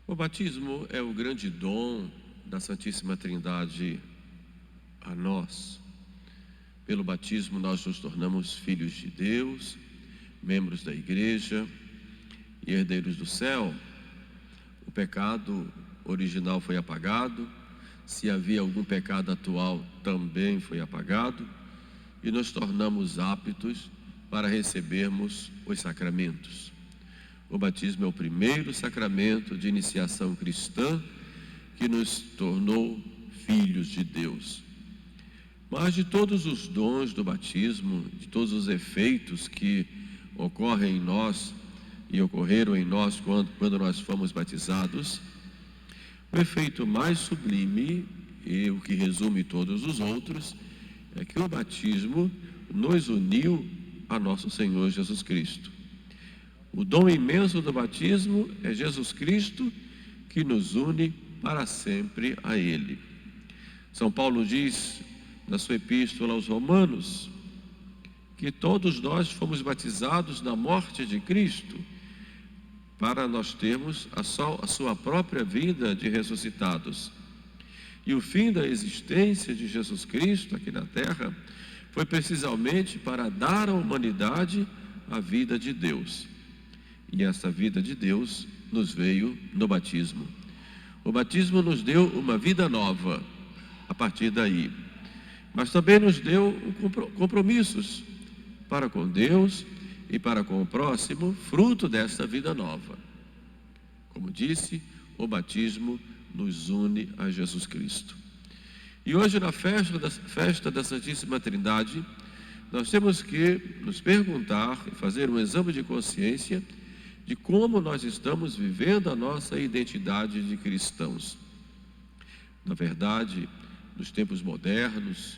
O batismo é o grande dom da Santíssima Trindade a nós. Pelo batismo nós nos tornamos filhos de Deus, membros da igreja e herdeiros do céu. O pecado original foi apagado, se havia algum pecado atual também foi apagado, e nos tornamos aptos para recebermos os sacramentos. O batismo é o primeiro sacramento de iniciação cristã que nos tornou filhos de Deus. Mas de todos os dons do batismo, de todos os efeitos que ocorrem em nós e ocorreram em nós quando nós fomos batizados, o efeito mais sublime, e o que resume todos os outros, é que o batismo nos uniu a nosso Senhor Jesus Cristo. O dom imenso do batismo é Jesus Cristo, que nos une para sempre a Ele. São Paulo diz na sua epístola aos Romanos que todos nós fomos batizados na morte de Cristo, para nós termos a sua própria vida de ressuscitados. E o fim da existência de Jesus Cristo aqui na terra foi precisamente para dar à humanidade a vida de Deus. E essa vida de Deus nos veio no batismo. O batismo nos deu uma vida nova a partir daí, mas também nos deu compromissos para com Deus e para com o próximo, fruto desta vida nova. Como disse, o batismo nos une a Jesus Cristo. E hoje, na festa da Santíssima Trindade, nós temos que nos perguntar e fazer um exame de consciência de como nós estamos vivendo a nossa identidade de cristãos. Na verdade, nos tempos modernos,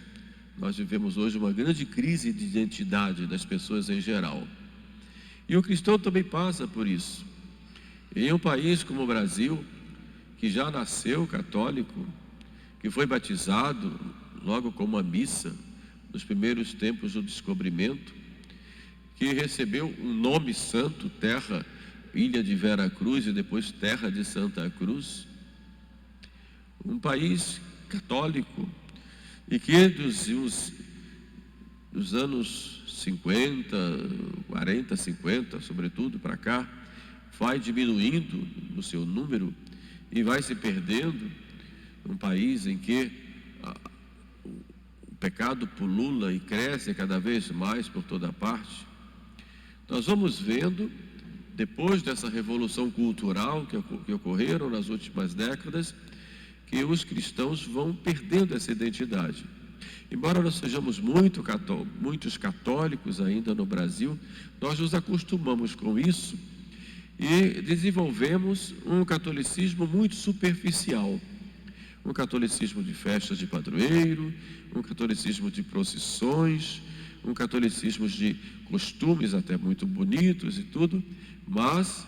nós vivemos hoje uma grande crise de identidade das pessoas em geral. E o cristão também passa por isso. Em um país como o Brasil, que já nasceu católico, que foi batizado logo com uma missa, nos primeiros tempos do descobrimento, que recebeu um nome santo, terra, ilha de Vera Cruz e depois terra de Santa Cruz. Um país católico e que dos anos 50, 40, 50, sobretudo para cá, vai diminuindo no seu número e vai se perdendo. Um país em que o pecado pulula e cresce cada vez mais por toda parte. Nós vamos vendo, depois dessa revolução cultural que ocorreram nas últimas décadas, que os cristãos vão perdendo essa identidade. Embora nós sejamos muitos católicos ainda no Brasil, nós nos acostumamos com isso e desenvolvemos um catolicismo muito superficial. Um catolicismo de festas de padroeiro, um catolicismo de procissões, um catolicismo de costumes até muito bonitos e tudo, mas,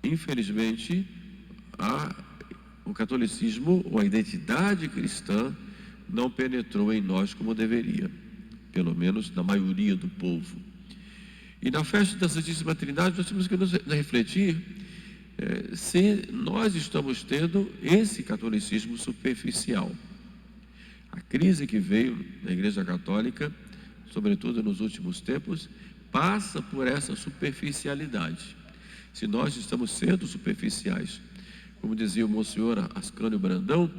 infelizmente, o catolicismo, ou a identidade cristã, não penetrou em nós como deveria, pelo menos na maioria do povo. E na festa da Santíssima Trindade nós temos que nos refletir se nós estamos tendo esse catolicismo superficial. A crise que veio na Igreja Católica, sobretudo nos últimos tempos, passa por essa superficialidade. Se nós estamos sendo superficiais, como dizia o Monsenhor Ascânio Brandão,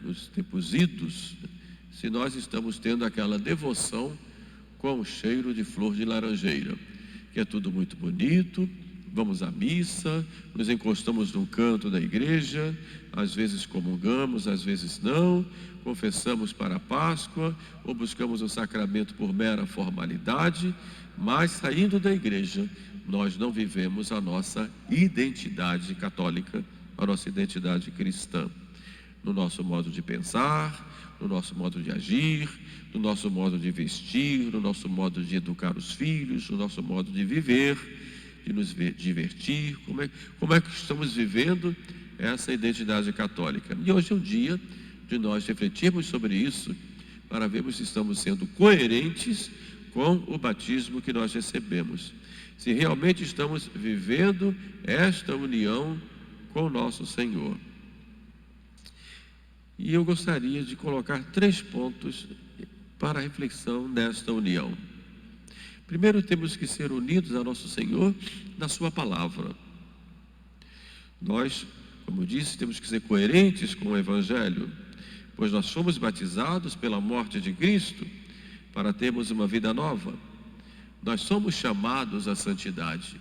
nos tempos idos, se nós estamos tendo aquela devoção com o cheiro de flor de laranjeira, que é tudo muito bonito, vamos à missa, nos encostamos num canto da igreja, às vezes comungamos, às vezes não, confessamos para a Páscoa, ou buscamos o sacramento por mera formalidade, mas saindo da igreja, nós não vivemos a nossa identidade católica, a nossa identidade cristã, no nosso modo de pensar, no nosso modo de agir, no nosso modo de vestir, no nosso modo de educar os filhos, no nosso modo de viver, de nos divertir, como é que estamos vivendo essa identidade católica. E hoje é o dia de nós refletirmos sobre isso, para vermos se estamos sendo coerentes com o batismo que nós recebemos. se realmente estamos vivendo esta união com o nosso Senhor. E eu gostaria de colocar 3 pontos para a reflexão nesta união. Primeiro, temos que ser unidos ao nosso Senhor na sua palavra. Nós, como disse, temos que ser coerentes com o Evangelho, pois nós fomos batizados pela morte de Cristo para termos uma vida nova. Nós somos chamados à santidade.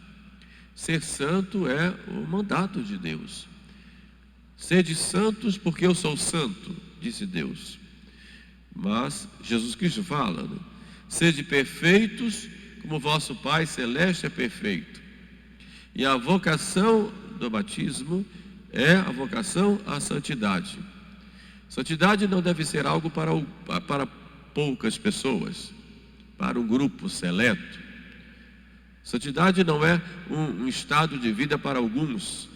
Ser santo é o mandato de Deus. Sede santos porque eu sou santo, disse Deus. Mas Jesus Cristo fala, né? Sede perfeitos como vosso Pai Celeste é perfeito. E a vocação do batismo é a vocação à santidade. Santidade não deve ser algo para poucas pessoas, para um grupo seleto. Santidade não é um estado de vida para alguns.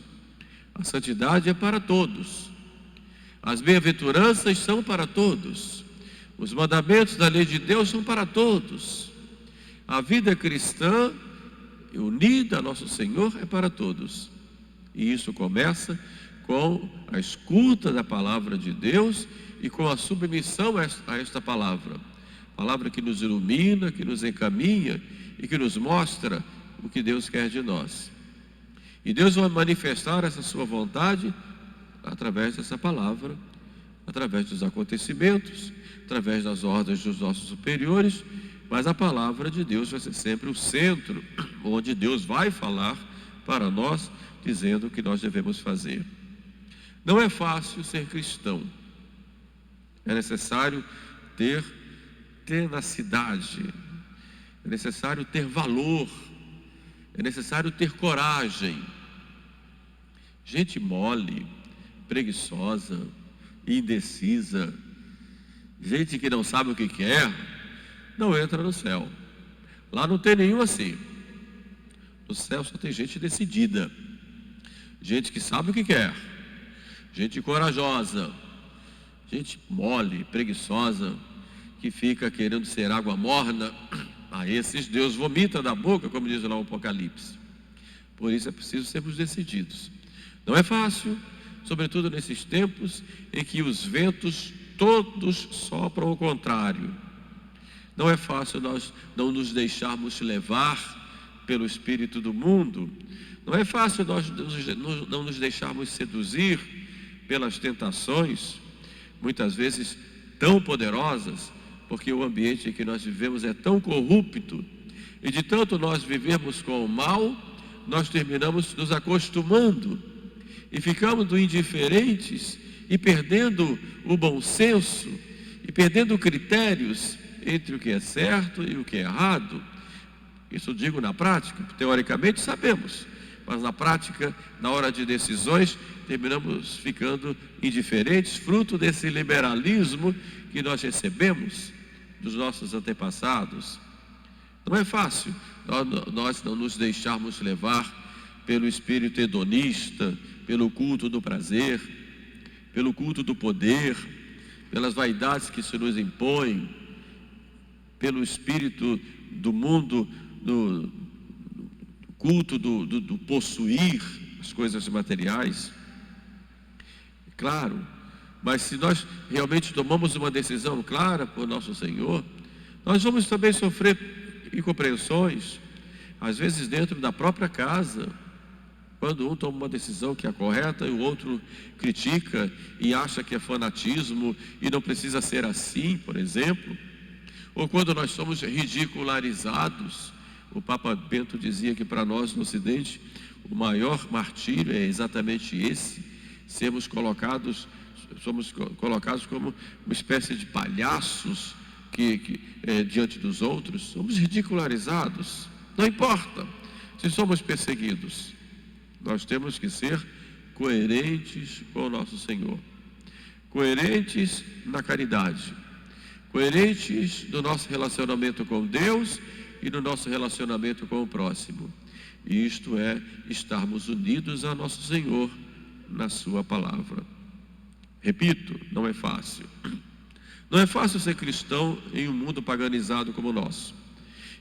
A santidade é para todos. As bem-aventuranças são para todos. Os mandamentos da lei de Deus são para todos. A vida cristã unida a nosso Senhor é para todos. E isso começa com a escuta da palavra de Deus e com a submissão a esta palavra. Palavra que nos ilumina, que nos encaminha e que nos mostra o que Deus quer de nós. E Deus vai manifestar essa sua vontade através dessa palavra, através dos acontecimentos, através das ordens dos nossos superiores, mas a palavra de Deus vai ser sempre o centro, onde Deus vai falar para nós, dizendo o que nós devemos fazer. Não é fácil ser cristão. É necessário ter tenacidade, é necessário ter valor, é necessário ter coragem. Gente mole, preguiçosa, indecisa, gente que não sabe o que quer, não entra no céu. Lá não tem nenhum assim. No céu só tem gente decidida, gente que sabe o que quer, gente corajosa. Gente mole, preguiçosa, que fica querendo ser água morna, a esses Deus vomita da boca, como diz lá o Apocalipse. Por isso é preciso sermos decididos. Não é fácil, sobretudo nesses tempos em que os ventos todos sopram ao contrário. Não é fácil nós não nos deixarmos levar pelo espírito do mundo. Não é fácil nós não nos deixarmos seduzir pelas tentações, muitas vezes tão poderosas, porque o ambiente em que nós vivemos é tão corrupto, e de tanto nós vivermos com o mal, nós terminamos nos acostumando, e ficamos indiferentes, e perdendo o bom senso, e perdendo critérios entre o que é certo e o que é errado. Isso digo na prática, teoricamente sabemos, mas na prática, na hora de decisões, terminamos ficando indiferentes, fruto desse liberalismo que nós recebemos dos nossos antepassados. Não é fácil nós não nos deixarmos levar pelo espírito hedonista, pelo culto do prazer, pelo culto do poder, pelas vaidades que se nos impõem, pelo espírito do mundo, do culto do possuir as coisas materiais. Claro, mas se nós realmente tomamos uma decisão clara por nosso Senhor, nós vamos também sofrer incompreensões, às vezes dentro da própria casa, quando um toma uma decisão que é correta e o outro critica e acha que é fanatismo e não precisa ser assim, por exemplo. Ou quando nós somos ridicularizados. O Papa Bento dizia que para nós no Ocidente o maior martírio é exatamente esse: somos colocados como uma espécie de palhaços diante dos outros. Somos ridicularizados. Não importa se somos perseguidos, nós temos que ser coerentes com o nosso Senhor, coerentes na caridade, coerentes no nosso relacionamento com Deus e no nosso relacionamento com o próximo. E isto é estarmos unidos a nosso Senhor na sua palavra. Repito, não é fácil. Não é fácil ser cristão em um mundo paganizado como o nosso.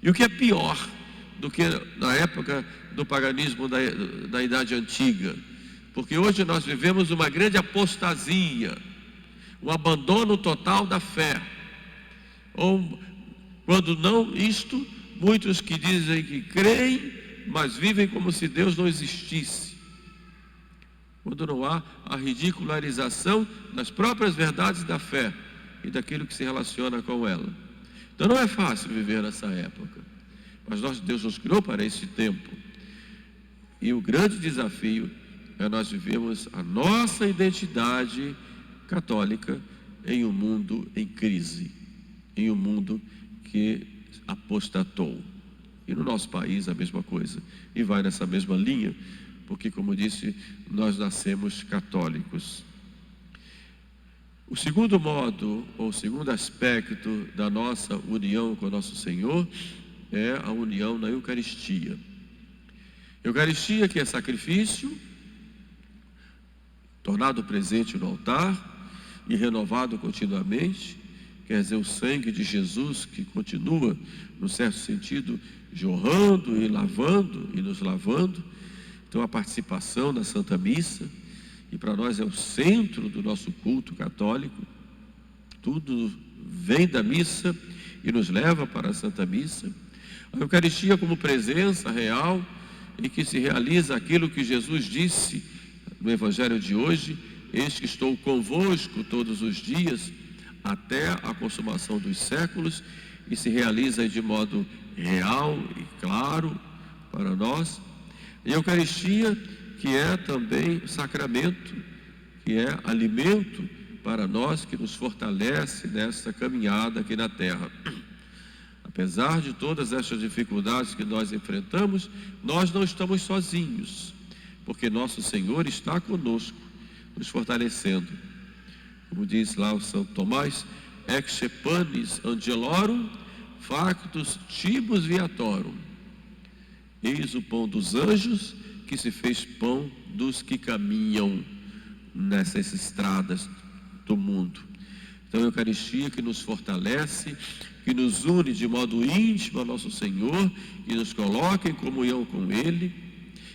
E o que é pior do que na época do paganismo da Idade Antiga. Porque hoje nós vivemos uma grande apostasia, um abandono total da fé. Ou, quando não isto, muitos que dizem que creem, mas vivem como se Deus não existisse. Quando não há a ridicularização das próprias verdades da fé e daquilo que se relaciona com ela. Então não é fácil viver nessa época, mas Deus nos criou para esse tempo. E o grande desafio é nós vivemos a nossa identidade católica em um mundo em crise, em um mundo que apostatou. E no nosso país a mesma coisa, e vai nessa mesma linha, porque, como disse, nós nascemos católicos. O segundo modo, ou segundo aspecto da nossa união com o nosso Senhor é a união na Eucaristia. Eucaristia, que é sacrifício, tornado presente no altar e renovado continuamente, quer dizer, o sangue de Jesus que continua, no certo sentido, jorrando e lavando e nos lavando. Então a participação na Santa Missa, e para nós é o centro do nosso culto católico, tudo vem da missa e nos leva para a Santa Missa. A Eucaristia como presença real, em que se realiza aquilo que Jesus disse no Evangelho de hoje: eis que estou convosco todos os dias, até a consumação dos séculos, e se realiza de modo real e claro para nós. E a Eucaristia, que é também sacramento, que é alimento para nós, que nos fortalece nessa caminhada aqui na terra. Apesar de todas estas dificuldades que nós enfrentamos, nós não estamos sozinhos, porque nosso Senhor está conosco, nos fortalecendo. Como diz lá o Santo Tomás: ecce panis angelorum factus tibus viatorum. Eis o pão dos anjos que se fez pão dos que caminham nessas estradas do mundo. Então a Eucaristia que nos fortalece, que nos une de modo íntimo ao nosso Senhor, e nos coloca em comunhão com Ele,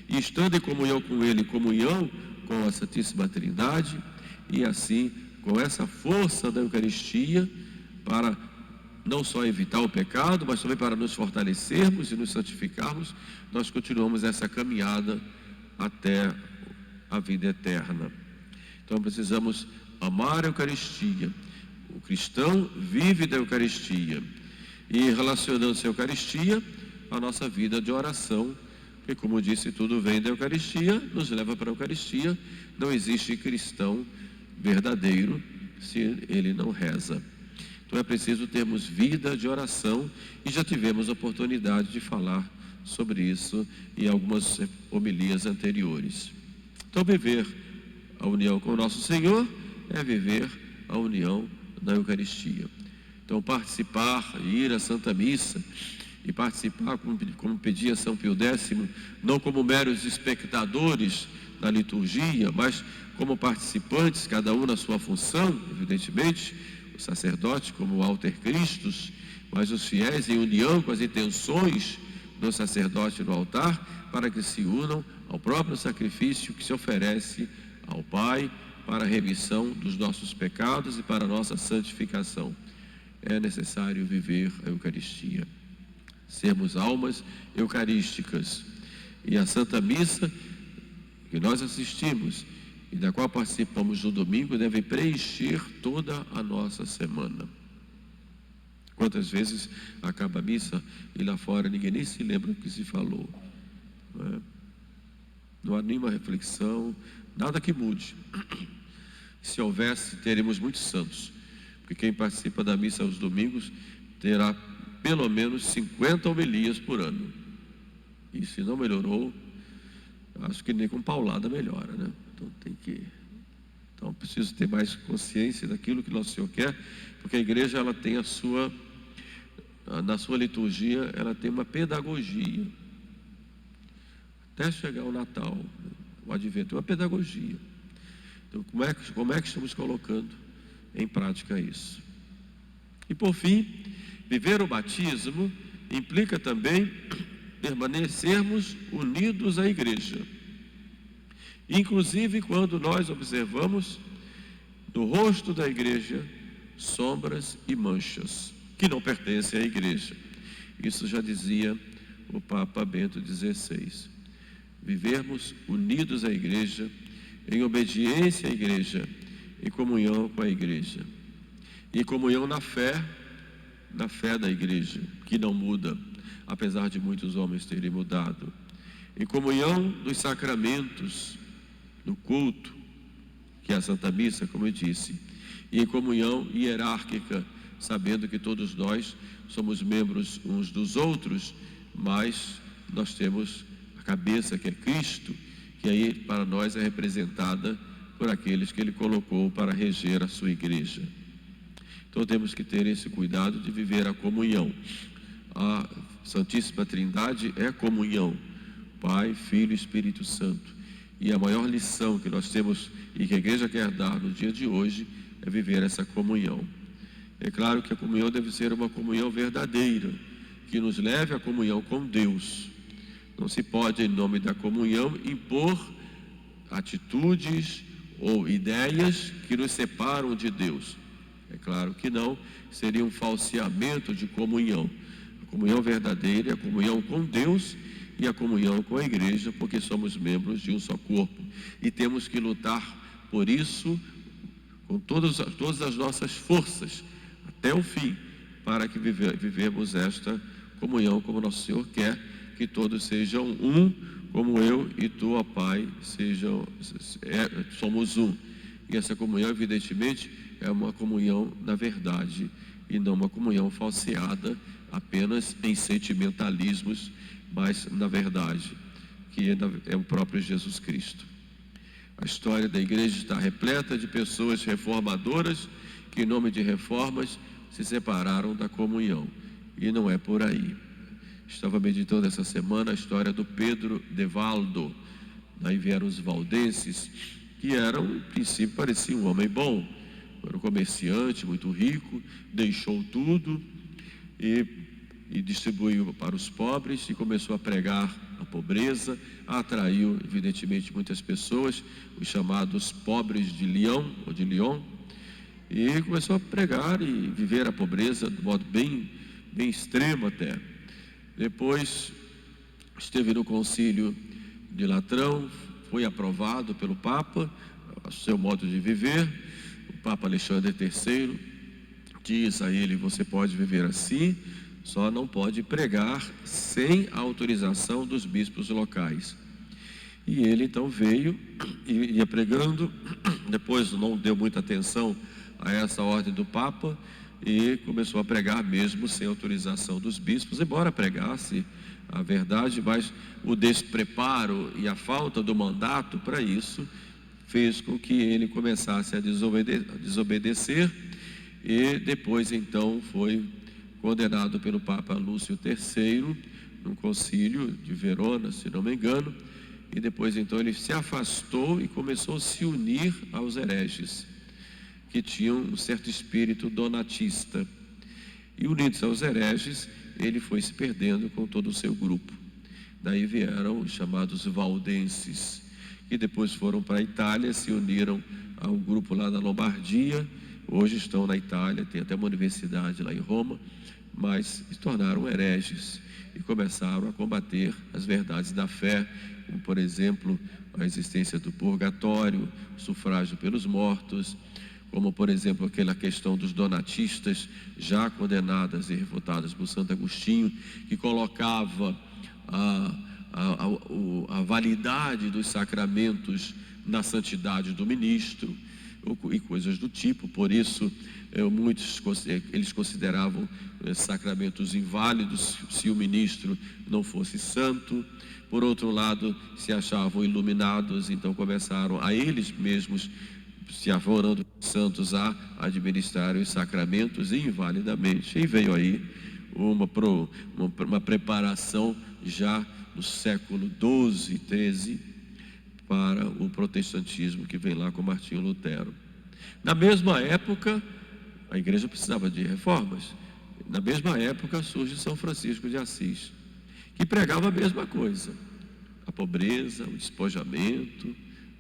e estando em comunhão com Ele, comunhão com a Santíssima Trindade, e assim, com essa força da Eucaristia, para não só evitar o pecado, mas também para nos fortalecermos e nos santificarmos, nós continuamos essa caminhada até a vida eterna. Então precisamos amar a Eucaristia. O cristão vive da Eucaristia, e relacionando-se à Eucaristia, a nossa vida de oração, que, como disse, tudo vem da Eucaristia, nos leva para a Eucaristia. Não existe cristão verdadeiro se ele não reza. Então é preciso termos vida de oração, e já tivemos a oportunidade de falar sobre isso em algumas homilias anteriores. Então viver a união com o nosso Senhor é viver a união na Eucaristia. Então participar, ir à Santa Missa e participar, como pedia São Pio X, não como meros espectadores da liturgia, mas como participantes, cada um na sua função, evidentemente, o sacerdote como alter Christus, mas os fiéis em união com as intenções do sacerdote no altar, para que se unam ao próprio sacrifício que se oferece ao Pai para a remissão dos nossos pecados e para a nossa santificação. É necessário viver a Eucaristia, sermos almas eucarísticas. E a Santa Missa que nós assistimos e da qual participamos no domingo deve preencher toda a nossa semana. Quantas vezes acaba a missa e lá fora ninguém nem se lembra do que se falou, não é? Não há nenhuma reflexão, nada que mude. Se houvesse, teremos muitos santos, porque quem participa da missa aos domingos terá pelo menos 50 homilias por ano, e se não melhorou, acho que nem com paulada melhora, né? Então preciso ter mais consciência daquilo que Nosso Senhor quer, porque a igreja ela tem na sua liturgia, ela tem uma pedagogia, até chegar o Natal, o Advento, uma pedagogia. Então como é que estamos colocando em prática isso? E por fim, viver o batismo implica também permanecermos unidos à igreja. Inclusive quando nós observamos no rosto da igreja sombras e manchas que não pertencem à igreja. Isso já dizia o Papa Bento XVI. Vivermos unidos à igreja, em obediência à igreja, em comunhão com a igreja, em comunhão na fé da igreja, que não muda, apesar de muitos homens terem mudado, em comunhão dos sacramentos, do culto, que é a Santa Missa, como eu disse, e em comunhão hierárquica, sabendo que todos nós somos membros uns dos outros, mas nós temos a cabeça, que é Cristo, que aí para nós é representada por aqueles que Ele colocou para reger a sua igreja. Então temos que ter esse cuidado de viver a comunhão. A Santíssima Trindade é comunhão, Pai, Filho e Espírito Santo. E a maior lição que nós temos e que a igreja quer dar no dia de hoje é viver essa comunhão. É claro que a comunhão deve ser uma comunhão verdadeira, que nos leve à comunhão com Deus. Não se pode, em nome da comunhão, impor atitudes ou ideias que nos separam de Deus. É claro que não, seria um falseamento de comunhão. A comunhão verdadeira é a comunhão com Deus e a comunhão com a igreja, porque somos membros de um só corpo. E temos que lutar por isso com todas as nossas forças, até o fim, para que vivemos esta comunhão como nosso Senhor quer, que todos sejam um, como eu e tu, ó Pai, somos um. E essa comunhão, evidentemente, é uma comunhão na verdade, e não uma comunhão falseada, apenas em sentimentalismos, mas na verdade, que é o próprio Jesus Cristo. A história da igreja está repleta de pessoas reformadoras que, em nome de reformas, se separaram da comunhão. E não é por aí. Estava meditando essa semana a história do Pedro de Valdo. Daí vieram os valdenses, que eram, em princípio, parecia um homem bom. Era um comerciante muito rico, deixou tudo e distribuiu para os pobres e começou a pregar a pobreza, atraiu evidentemente muitas pessoas, os chamados pobres de Lyon, e começou a pregar e viver a pobreza de modo bem extremo até. Depois esteve no concílio de Latrão, foi aprovado pelo Papa, o seu modo de viver. O Papa Alexandre III diz a ele: você pode viver assim, só não pode pregar sem a autorização dos bispos locais. E ele então veio e ia pregando, depois não deu muita atenção a essa ordem do Papa e começou a pregar mesmo sem autorização dos bispos, embora pregasse a verdade, mas o despreparo e a falta do mandato para isso fez com que ele começasse a desobedecer, e depois então foi condenado pelo Papa Lúcio III, num concílio de Verona, se não me engano, e depois então ele se afastou e começou a se unir aos hereges, que tinham um certo espírito donatista. E unidos aos hereges, ele foi se perdendo com todo o seu grupo. Daí vieram os chamados valdenses, que depois foram para a Itália, se uniram a um grupo lá da Lombardia, hoje estão na Itália, tem até uma universidade lá em Roma, mas se tornaram hereges e começaram a combater as verdades da fé, como por exemplo a existência do purgatório, sufrágio pelos mortos, como por exemplo aquela questão dos donatistas, já condenadas e refutadas por Santo Agostinho, que colocava a validade dos sacramentos na santidade do ministro e coisas do tipo. Por isso muitos eles consideravam sacramentos inválidos se o ministro não fosse santo. Por outro lado, se achavam iluminados, então começaram a eles mesmos, se aforando santos, a administrar os sacramentos invalidamente. E veio aí uma preparação já no século XII, XIII, para o protestantismo que vem lá com Martinho Lutero. Na mesma época, a igreja precisava de reformas. Na mesma época surge São Francisco de Assis, que pregava a mesma coisa, a pobreza, o despojamento,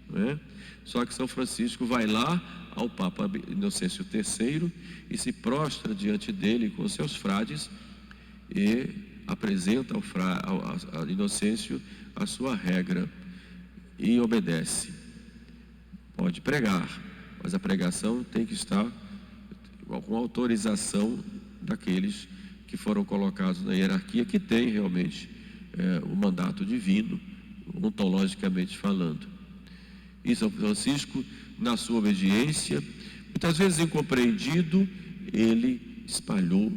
não é? Só que São Francisco vai lá ao Papa Inocêncio III e se prostra diante dele com seus frades e apresenta ao Inocêncio a sua regra e obedece. Pode pregar, mas a pregação tem que estar com autorização daqueles que foram colocados na hierarquia, que tem realmente o mandato divino, ontologicamente falando. E São Francisco, na sua obediência, muitas vezes incompreendido, ele espalhou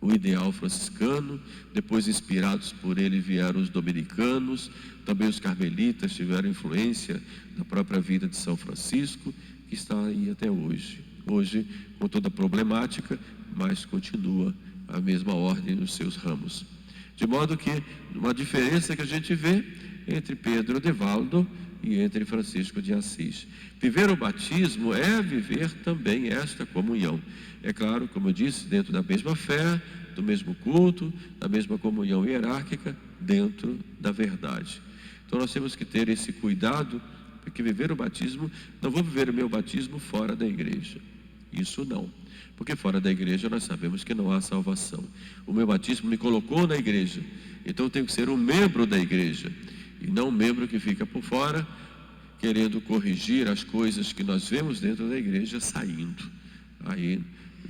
o ideal franciscano. Depois, inspirados por ele, vieram os dominicanos, também os carmelitas tiveram influência na própria vida de São Francisco, que está aí até hoje. Hoje, com toda a problemática, mas continua a mesma ordem nos seus ramos. De modo que, uma diferença que a gente vê entre Pedro de Valdo e entre Francisco de Assis. Viver o batismo é viver também esta comunhão. É claro, como eu disse, dentro da mesma fé, do mesmo culto, da mesma comunhão hierárquica, dentro da verdade. Então nós temos que ter esse cuidado, porque viver o batismo, não vou viver o meu batismo fora da igreja. Isso não. Porque fora da igreja nós sabemos que não há salvação. O meu batismo me colocou na igreja, então eu tenho que ser um membro da igreja, e não um membro que fica por fora, querendo corrigir as coisas que nós vemos dentro da igreja saindo. Aí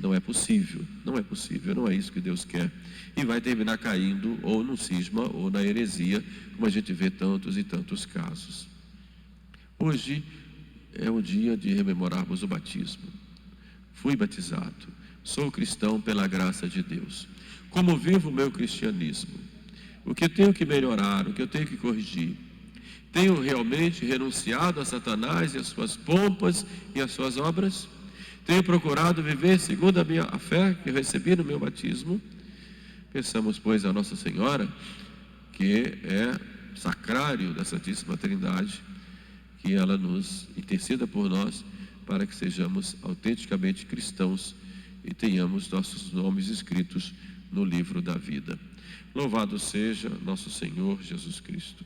não é possível, não é isso que Deus quer. E vai terminar caindo ou no cisma ou na heresia, como a gente vê tantos e tantos casos. Hoje é o dia de rememorarmos o batismo. Fui batizado, sou cristão pela graça de Deus. Como vivo o meu cristianismo? O que eu tenho que melhorar, o que eu tenho que corrigir? Tenho realmente renunciado a Satanás e as suas pompas e as suas obras? Tenho procurado viver segundo a fé que eu recebi no meu batismo? Pensamos, pois, a Nossa Senhora, que é sacrário da Santíssima Trindade, que ela nos interceda por nós, para que sejamos autenticamente cristãos e tenhamos nossos nomes escritos no livro da vida. Louvado seja nosso Senhor Jesus Cristo.